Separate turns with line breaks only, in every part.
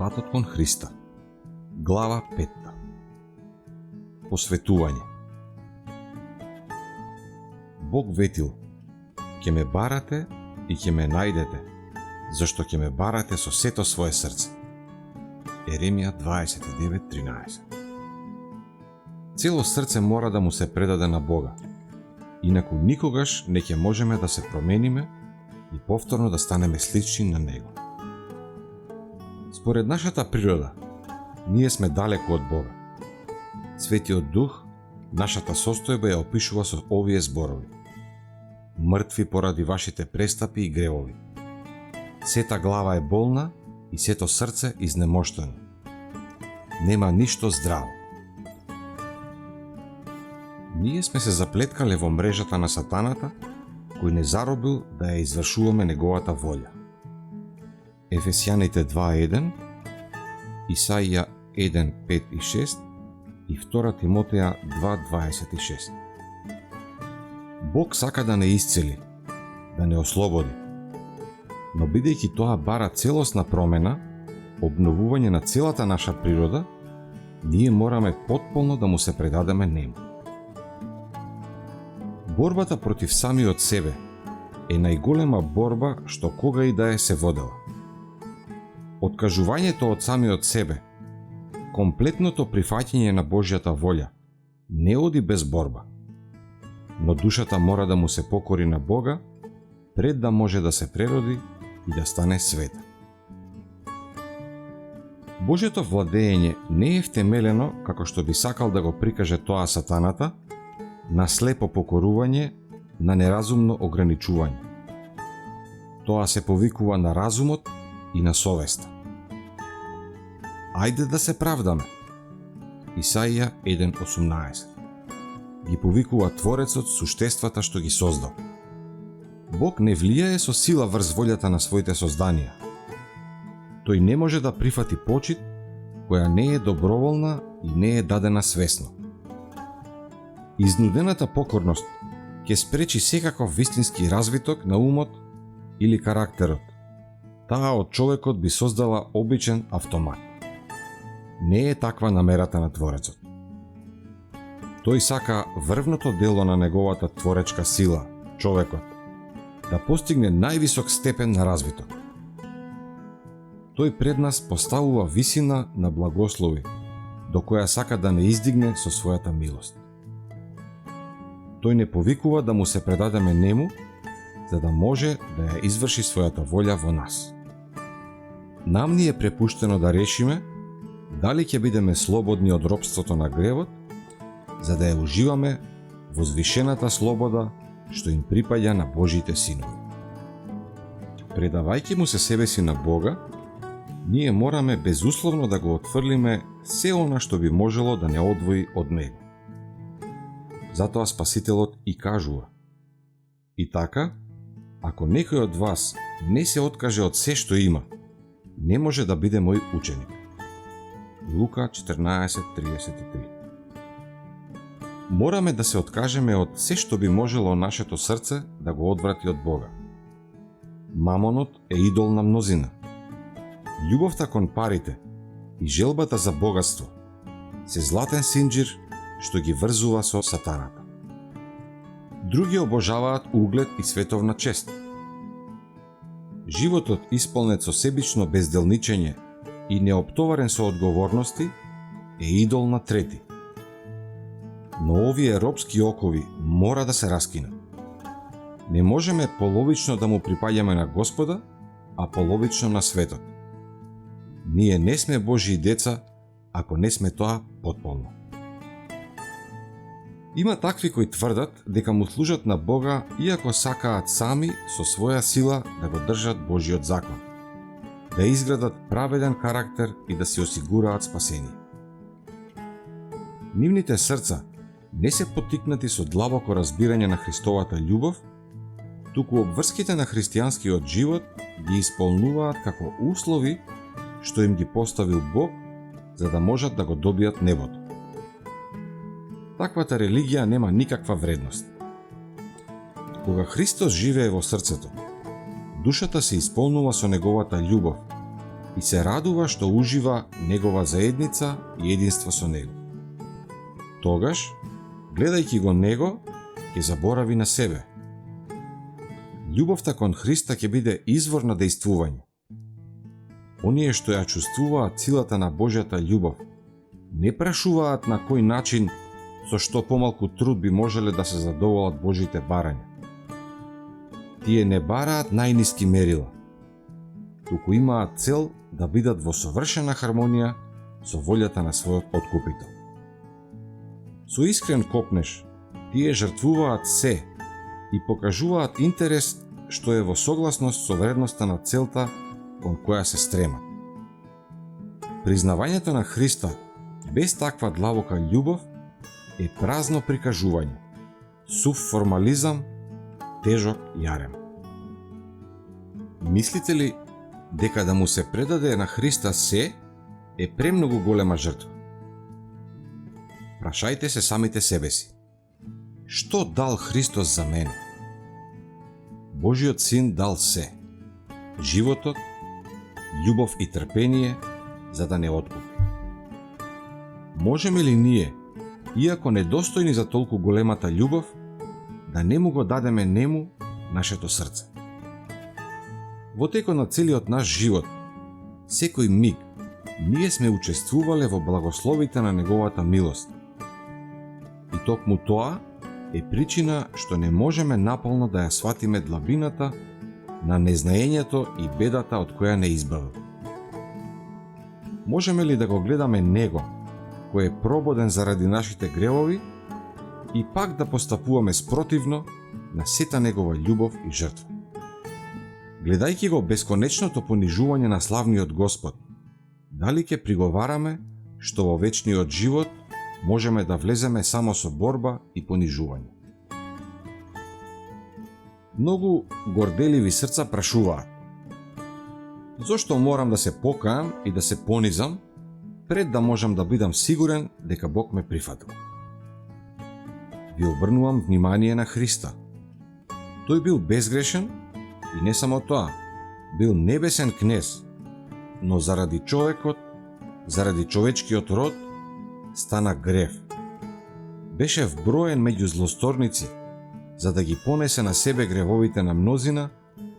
Патот кон Христа. Глава 5. Посветување. Бог ветил: ќе ме барате и ќе ме најдете, зашто ќе ме барате со сето свое срце. Еремија 29:13. Цело срце мора да му се предаде на Бога, инаку никогаш не ќе можеме да се промениме и повторно да станеме слични на Него. Според нашата природа, ние сме далеку од Бога. Светиот Дух нашата состојба ја опишува со овие зборови: мртви поради вашите престапи и гревови. Сета глава е болна и сето срце изнемоштено. Нема ништо здраво. Ние сме се заплеткале во мрежата на сатаната, кој не заробил да ја извршуваме неговата волја. Ефесјаните 2:1, Исаија 1:5 и 6 и 2 Тимотеја 2:26. Бог сака да не исцели, да не ослободи, но бидејќи тоа бара целосна промена, обновување на целата наша природа, ние мораме потполно да му се предадеме Нему. Борбата против самиот себе е најголема борба што кога и да е се водела. Откажувањето од самиот себе, комплетното прифаќање на Божјата волја, не оди без борба. Но душата мора да му се покори на Бога, пред да може да се прероди и да стане света. Божјото владење не е втемелено, како што би сакал да го прикаже тоа сатаната, на слепо покорување, на неразумно ограничување. Тоа се повикува на разумот и на совеста. Ајде да се правдаме. Исаија 1:18. Ги повикува Творецот суштествата што ги создал. Бог не влијае со сила врз волјата на своите созданија. Тој не може да прифати почит која не е доброволна и не е дадена свесно. Изнудената покорност ќе спречи секаков вистински развиток на умот или карактерот. Таа од човекот би создала обичен автомат. Не е таква намерата на Творецот. Тој сака врвното дело на неговата творечка сила, човекот, да постигне највисок степен на развиток. Тој пред нас поставува висина на благослови, до која сака да не издигне со својата милост. Тој не повикува да му се предадеме Нему, за да може да ја изврши својата волја во нас. Нам ни е препуштено да решиме дали ќе бидеме слободни од робството на гревот, за да ја уживаме возвишената слобода што им припаѓа на Божите синови. Предавајќи му се себе си на Бога, ние мораме безусловно да го отфрлиме се она што би можело да не одвои од Него. Затоа Спасителот и кажува: и така, ако некој од вас не се откаже од се што има, не може да биде мој ученик. Лука 14:33. Мораме да се откажеме од се што би можело нашето срце да го одврати од Бога. Мамонот е идол на мнозина. Љубовта кон парите и желбата за богатство се златен синџир што ги врзува со сатаната. Други обожаваат углед и световна чест. Животот исполнет со себично безделничење и неоптоварен со одговорности е идол на трети. Но овие робски окови мора да се раскинат. Не можеме половично да му припаѓаме на Господа, а половично на светот. Ние не сме Божии деца, ако не сме тоа потполно. Има такви кои тврдат дека му служат на Бога иако сакаат сами со своја сила да го држат Божиот закон, да изградат праведен карактер и да се осигураат спасение. Нивните срца не се поттикнати со длабоко разбирање на Христовата љубов, туку обврските на христијанскиот живот ги исполнуваат како услови што им ги поставил Бог за да можат да го добијат небото. Таквата религија нема никаква вредност. Кога Христос живее во срцето, душата се исполнува со неговата љубов и се радува што ужива негова заедница и единство со него. Тогаш, гледајќи го него, ќе заборави на себе. Љубовта кон Христа ќе биде извор на дејствување. Оние што ја чувствуваат силата на Божјата љубов, не прашуваат на кој начин со што помалку труд би можеле да се задоволат Божите барања. Тие не бараат најниски мерила, туку имаат цел да бидат во совршена хармонија со волјата на својот откупител. Со искрен копнеш, тие жртвуваат се и покажуваат интерес што е во согласност со вредноста на целта кон која се стремат. Признавањето на Христа без таква длабока љубов е празно прикажување, сув формализам, тежок јарем. Мислите ли дека да му се предаде на Христа се е премногу голема жртва? Прашајте се самите себе си. Што дал Христос за мене? Божиот Син дал се. Животот, љубов и трпение за да не откупи. Можеме ли ние, иако недостојни за толку големата љубов, да не му го дадеме нему нашето срце? Во текот на целиот наш живот, секој миг, ние сме учествувале во благословите на неговата милост. И токму тоа е причина што не можеме наполно да ја сватиме длабината на незнаењето и бедата од која не избавил. Можеме ли да го гледаме него, кој е прободен заради нашите гревови, и пак да постапуваме спротивно на сета негова љубов и жртва? Гледајќи го бесконечното понижување на славниот Господ, дали ќе приговараме што во вечниот живот можеме да влеземе само со борба и понижување? Многу горделиви срца прашуваат: зошто морам да се покаам и да се понизам пред да можам да бидам сигурен дека Бог ме прифатил? Ви обрнувам внимание на Христа. Тој бил безгрешен и не само тоа, бил небесен кнез, но заради човекот, заради човечкиот род, стана грев. Беше вброен меѓу злосторници, за да ги понесе на себе гревовите на мнозина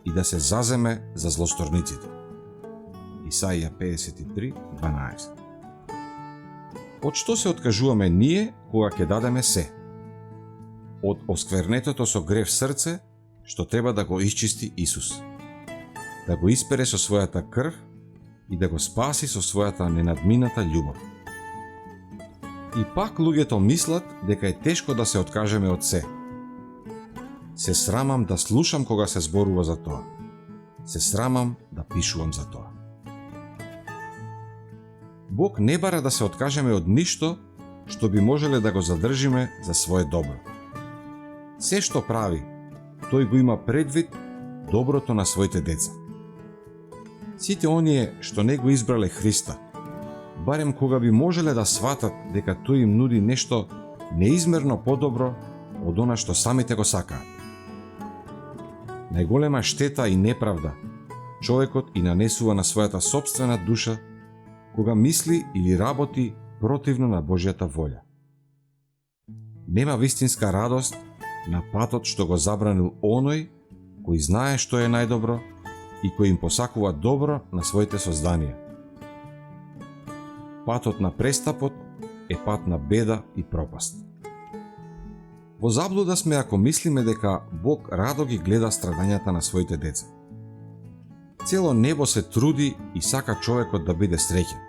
и да се заземе за злосторниците. Исаија 53:12. Од што се откажуваме ние кога ќе дадеме се? Од осквернетото со грев срце, што треба да го исчисти Исус, да го испере со својата крв и да го спаси со својата ненадмината љубов. И пак луѓето мислат дека е тешко да се откажеме од се. Се срамам да слушам кога се зборува за тоа. Се срамам да пишувам за тоа. Бог не бара да се откажеме од ништо што би можеле да го задржиме за свое добро. Се што прави, тој го има предвид доброто на своите деца. Сите оние што не го избрале Христа, барем кога би можеле да сватат дека тој им нуди нешто неизмерно подобро од она што самите го сакаат. Најголема штета и неправда човекот и нанесува на својата сопствена душа кога мисли или работи противно на Божјата волја. Нема вистинска радост на патот што го забранил оној кој знае што е најдобро и кој им посакува добро на своите созданија. Патот на престапот е пат на беда и пропаст. Во заблуда сме ако мислиме дека Бог радо ги гледа страдањата на своите деца. Цело небо се труди и сака човекот да биде среќен.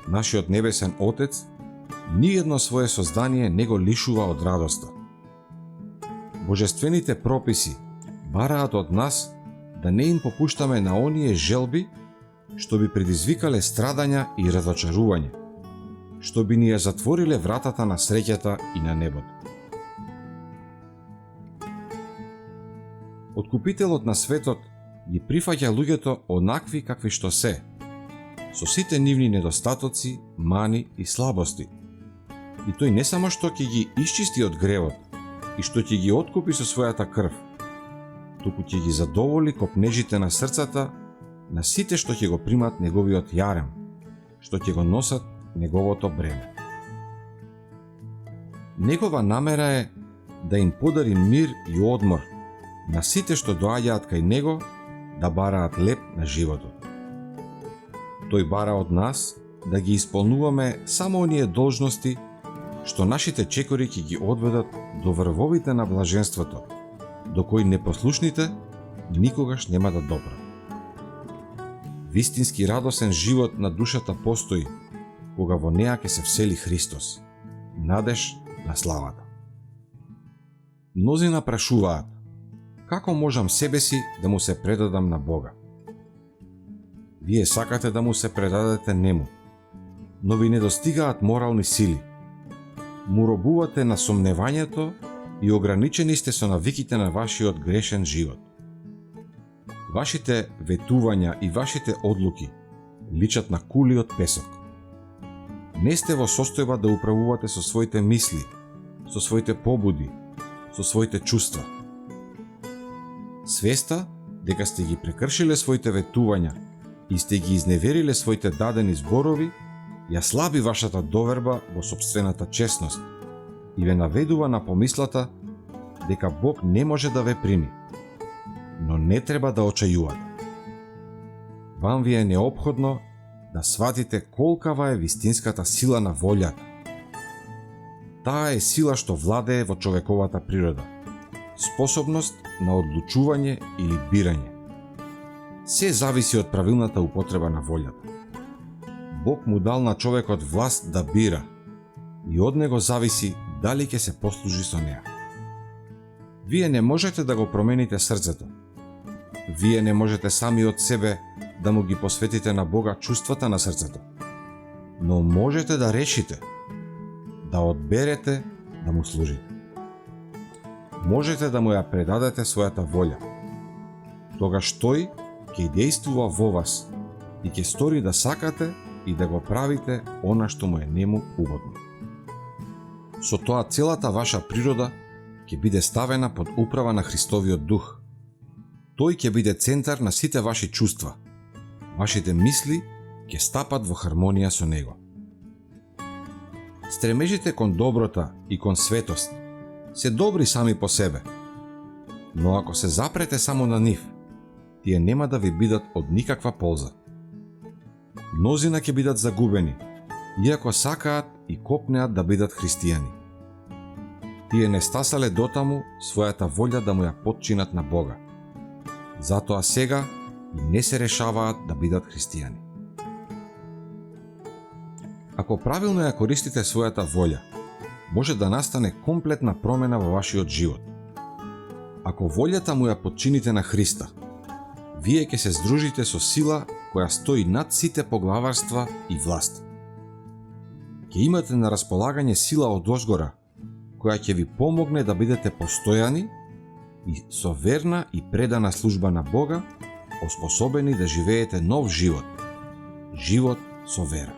Нашиот небесен Отец ниедно свое создание не го лишува од радоста. Божествените прописи бараат од нас да не им попуштаме на оние желби што би предизвикале страдања и разочарување, што би ни ја затвориле вратата на среќата и на небото. Откупителот на светот ги прифаќа луѓето онакви какви што се, со сите нивни недостатоци, мани и слабости. И тој не само што ќе ги исчисти од гревот и што ќе ги откупи со својата крв, туку ќе ги задоволи копнежите на срцата на сите што ќе го примат неговиот јарем, што ќе го носат неговото бреме. Негова намера е да им подари мир и одмор на сите што доаѓаат кај него да бараат леп на животот. Тој бара од нас да ги исполнуваме само оние должности што нашите чекори ќе ги одведат до врвовите на блаженството, до кои непослушните никогаш нема да допрат. Вистински радосен живот на душата постои кога во неа ќе се всели Христос, надеж на славата. Мнозина прашуваат: како можам себе си да му се предадам на Бога? Вие сакате да му се предадете нему, но ви недостигаат морални сили. Му робувате на сомневањето и ограничени сте со навиките на вашиот грешен живот. Вашите ветувања и вашите одлуки личат на кули од песок. Не сте во состојба да управувате со своите мисли, со своите побуди, со своите чувства. Свеста дека сте ги прекршиле своите ветувања и сте ги изневериле своите дадени зборови, ја слаби вашата доверба во собствената честност и ве наведува на помислата дека Бог не може да ве прими. Но не треба да очајувате. Вам ви е неопходно да сватите колкава е вистинската сила на волјата. Таа е сила што владее во човековата природа, способност на одлучување или бирање. Се зависи од правилната употреба на волјата. Бог му дал на човекот власт да бира и од него зависи дали ќе се послужи со неа. Вие не можете да го промените срцето. Вие не можете сами од себе да му ги посветите на Бога чувствата на срцето. Но можете да решите, да одберете да му служите. Можете да му ја предадете својата волја. Тогаш тој ќе действува во вас и ќе стори да сакате и да го правите она што му е нему угодно. Со тоа целата ваша природа ќе биде ставена под управа на Христовиот дух. Тој ќе биде центар на сите ваши чувства. Вашите мисли ќе стапат во хармонија со него. Стремежите кон доброта и кон светост се добри сами по себе, но ако се запрете само на нив, тие нема да ви бидат од никаква полза. Мнозина ќе бидат загубени, иако сакаат и копнеат да бидат христијани. Тие не стасале дотаму својата волја да му ја потчинат на Бога. Затоа сега и не се решаваат да бидат христијани. Ако правилно ја користите својата волја, може да настане комплетна промена во вашиот живот. Ако волјата му ја потчините на Христа, вие ќе се здружите со сила која стои над сите поглаварства и власт. Ќе имате на располагање сила од озгора, која ќе ви помогне да бидете постојани и со верна и предана служба на Бога, оспособени да живеете нов живот, живот со вера.